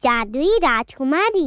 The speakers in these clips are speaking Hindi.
जादुई राजकुमारी।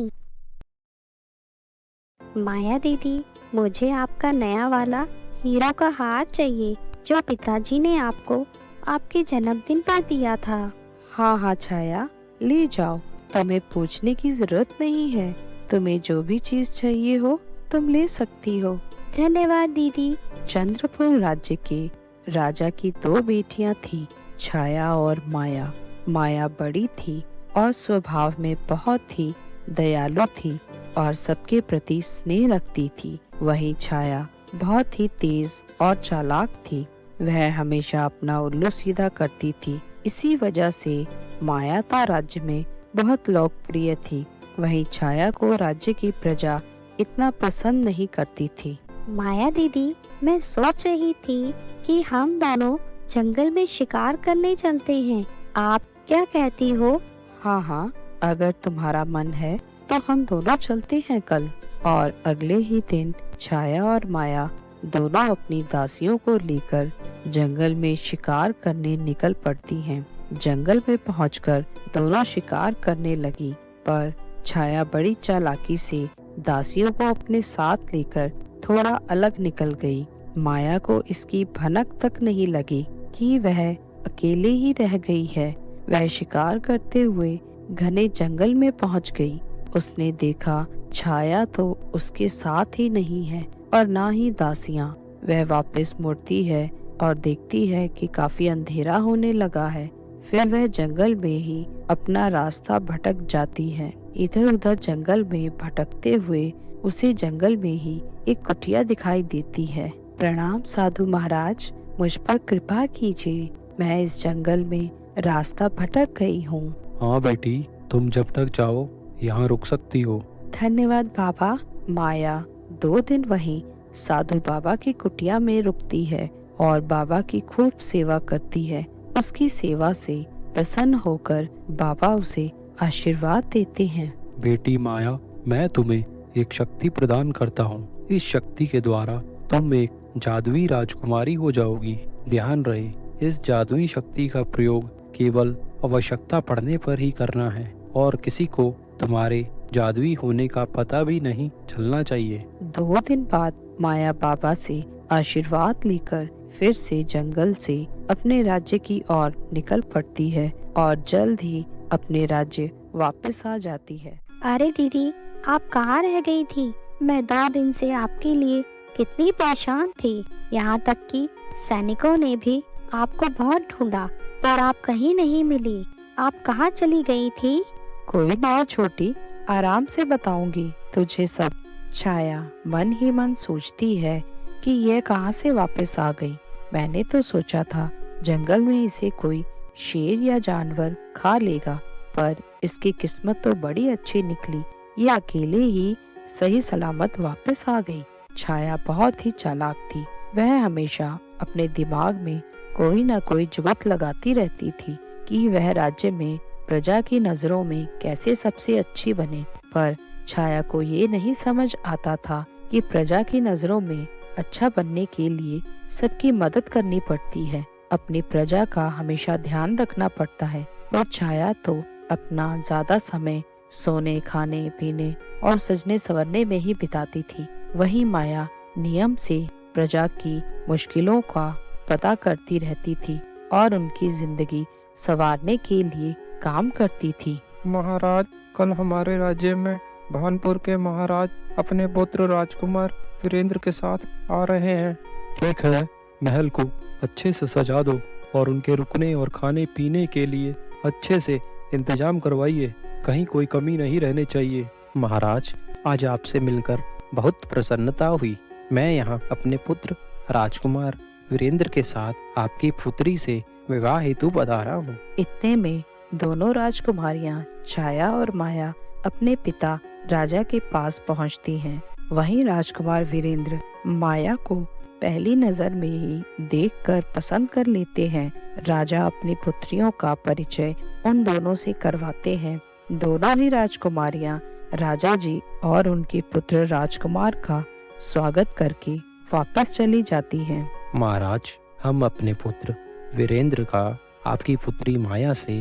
माया दीदी, मुझे आपका नया वाला हीरा का हार चाहिए जो पिताजी ने आपको आपके जन्मदिन पर दिया था। हाँ हाँ छाया, ले जाओ, तुम्हें पूछने की जरूरत नहीं है। तुम्हें जो भी चीज चाहिए हो तुम ले सकती हो। धन्यवाद दीदी। चंद्रपुर राज्य के राजा की 2 बेटियां थी, छाया और माया। माया बड़ी थी और स्वभाव में बहुत ही दयालु थी और सबके प्रति स्नेह रखती थी। वहीं छाया बहुत ही तेज और चालाक थी। वह हमेशा अपना उल्लू सीधा करती थी। इसी वजह से माया का राज्य में बहुत लोकप्रिय थी। वहीं छाया को राज्य की प्रजा इतना पसंद नहीं करती थी। माया दीदी, मैं सोच रही थी कि हम दोनों जंगल में शिकार करने चलते हैं। आप क्या कहती हो? हाँ हाँ, अगर तुम्हारा मन है तो हम दोनों चलते हैं कल। और अगले ही दिन छाया और माया दोनों अपनी दासियों को लेकर जंगल में शिकार करने निकल पड़ती हैं। जंगल में पहुंचकर दोनों शिकार करने लगी, पर छाया बड़ी चालाकी से दासियों को अपने साथ लेकर थोड़ा अलग निकल गई। माया को इसकी भनक तक नहीं लगी कि वह अकेले ही रह गई है। वह शिकार करते हुए घने जंगल में पहुंच गई। उसने देखा छाया तो उसके साथ ही नहीं है और ना ही दासियां। वह वापस मुड़ती है और देखती है कि काफी अंधेरा होने लगा है। फिर वह जंगल में ही अपना रास्ता भटक जाती है। इधर उधर जंगल में भटकते हुए उसे जंगल में ही एक कुटिया दिखाई देती है। प्रणाम साधु महाराज, मुझ पर कृपा कीजिए, मैं इस जंगल में रास्ता भटक गई हूँ। हाँ बेटी, तुम जब तक चाहो यहाँ रुक सकती हो। धन्यवाद बाबा। माया 2 दिन वहीं साधु बाबा की कुटिया में रुकती है और बाबा की खूब सेवा करती है। उसकी सेवा से प्रसन्न होकर बाबा उसे आशीर्वाद देते हैं। बेटी माया, मैं तुम्हें एक शक्ति प्रदान करता हूँ। इस शक्ति के द्वारा तुम एक जादुई राजकुमारी हो जाओगी। ध्यान रहे, इस जादुई शक्ति का प्रयोग केवल आवश्यकता पड़ने पर ही करना है और किसी को तुम्हारे जादुई होने का पता भी नहीं चलना चाहिए। 2 दिन बाद माया बाबा से आशीर्वाद लेकर फिर से जंगल से अपने राज्य की ओर निकल पड़ती है और जल्द ही अपने राज्य वापस आ जाती है। अरे दीदी, आप कहाँ रह गई थी? मैं 2 दिन से आपके लिए कितनी परेशान थी। यहाँ तक कि सैनिकों ने भी आपको बहुत ढूंढा पर आप कहीं नहीं मिली। आप कहाँ चली गई थी? कोई ना छोटी, आराम से बताऊंगी तुझे सब। छाया मन ही मन सोचती है कि यह कहाँ से वापस आ गई। मैंने तो सोचा था जंगल में इसे कोई शेर या जानवर खा लेगा, पर इसकी किस्मत तो बड़ी अच्छी निकली। ये अकेले ही सही सलामत वापस आ गई। छाया बहुत ही चालाक थी। वह हमेशा अपने दिमाग में कोई न कोई जुगत लगाती रहती थी कि वह राज्य में प्रजा की नजरों में कैसे सबसे अच्छी बने। पर छाया को ये नहीं समझ आता था कि प्रजा की नजरों में अच्छा बनने के लिए सबकी मदद करनी पड़ती है। अपनी प्रजा का हमेशा ध्यान रखना पड़ता है। और छाया तो अपना ज्यादा समय सोने, खाने, पीने और सजने संवरने में ही बिताती थी। वहीं माया नियम से प्रजा की मुश्किलों का पता करती रहती थी और उनकी जिंदगी संवारने के लिए काम करती थी। महाराज, कल हमारे राज्य में भानपुर के महाराज अपने पुत्र राजकुमार वीरेंद्र के साथ आ रहे हैं। ठीक है, महल को अच्छे से सजा दो और उनके रुकने और खाने पीने के लिए अच्छे से इंतजाम करवाइए। कहीं कोई कमी नहीं रहनी चाहिए। महाराज, आज आपसे मिलकर बहुत प्रसन्नता हुई। मैं यहाँ अपने पुत्र राजकुमार वीरेंद्र के साथ आपकी पुत्री से विवाह हेतु पधारा हूँ। इतने में दोनों राजकुमारियां छाया और माया अपने पिता राजा के पास पहुंचती हैं। वहीं राजकुमार वीरेंद्र माया को पहली नजर में ही देखकर पसंद कर लेते हैं। राजा अपनी पुत्रियों का परिचय उन दोनों से करवाते हैं। दोनों ही राजकुमारियां राजा जी और उनके पुत्र राजकुमार का स्वागत करके वापस चली जाती हैं। महाराज, हम अपने पुत्र वीरेंद्र का आपकी पुत्री माया से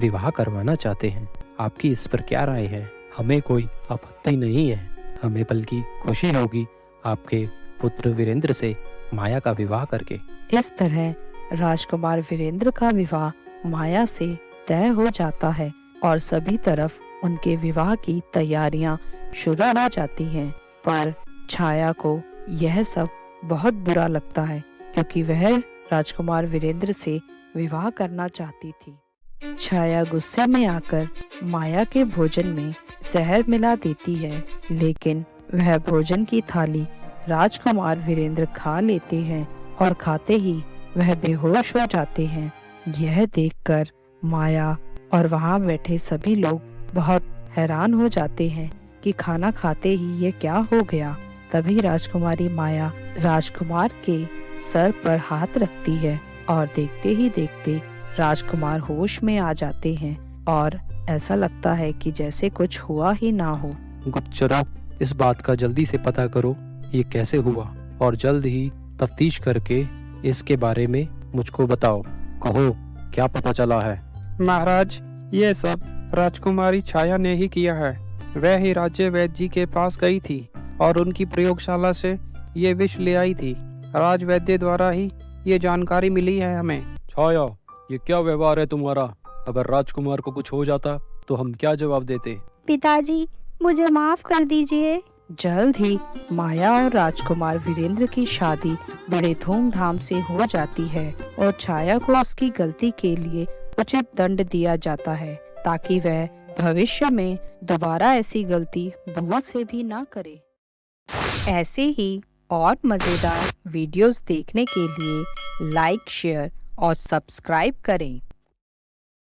विवाह करवाना चाहते हैं। आपकी इस पर क्या राय है? हमें कोई आपत्ति नहीं है, हमें बल्कि खुशी होगी आपके पुत्र वीरेंद्र से माया का विवाह करके। इस तरह राजकुमार वीरेंद्र का विवाह माया से तय हो जाता है और सभी तरफ उनके विवाह की तैयारियां शुरू हो जाती हैं। पर छाया को यह सब बहुत बुरा लगता है क्योंकि वह राजकुमार वीरेंद्र से विवाह करना चाहती थी। छाया गुस्से में आकर माया के भोजन में जहर मिला देती है, लेकिन वह भोजन की थाली राजकुमार वीरेंद्र खा लेते हैं और खाते ही वह बेहोश हो जाते हैं। यह देखकर माया और वहां बैठे सभी लोग बहुत हैरान हो जाते हैं कि खाना खाते ही ये क्या हो गया। तभी राजकुमारी माया राजकुमार के सर पर हाथ रखती है और देखते ही देखते राजकुमार होश में आ जाते हैं और ऐसा लगता है कि जैसे कुछ हुआ ही ना हो। गुप्तचरों, इस बात का जल्दी से पता करो ये कैसे हुआ और जल्द ही तफ्तीश करके इसके बारे में मुझको बताओ। कहो, क्या पता चला है? महाराज, ये सब राजकुमारी छाया ने ही किया है। वह ही राज्य वैद्य जी के पास गई थी और उनकी प्रयोगशाला से ये विष ले आई थी। राज वैद्य द्वारा ही ये जानकारी मिली है हमें। छाया, ये क्या व्यवहार है तुम्हारा? अगर राजकुमार को कुछ हो जाता तो हम क्या जवाब देते? पिताजी, मुझे माफ कर दीजिए। जल्द ही माया और राजकुमार वीरेंद्र की शादी बड़े धूमधाम से हो जाती है और छाया को उसकी गलती के लिए उचित दंड दिया जाता है ताकि वह भविष्य में दोबारा ऐसी गलती भूल से भी ना करे। ऐसे ही और मजेदार वीडियोस देखने के लिए लाइक, शेयर और सब्सक्राइब करें।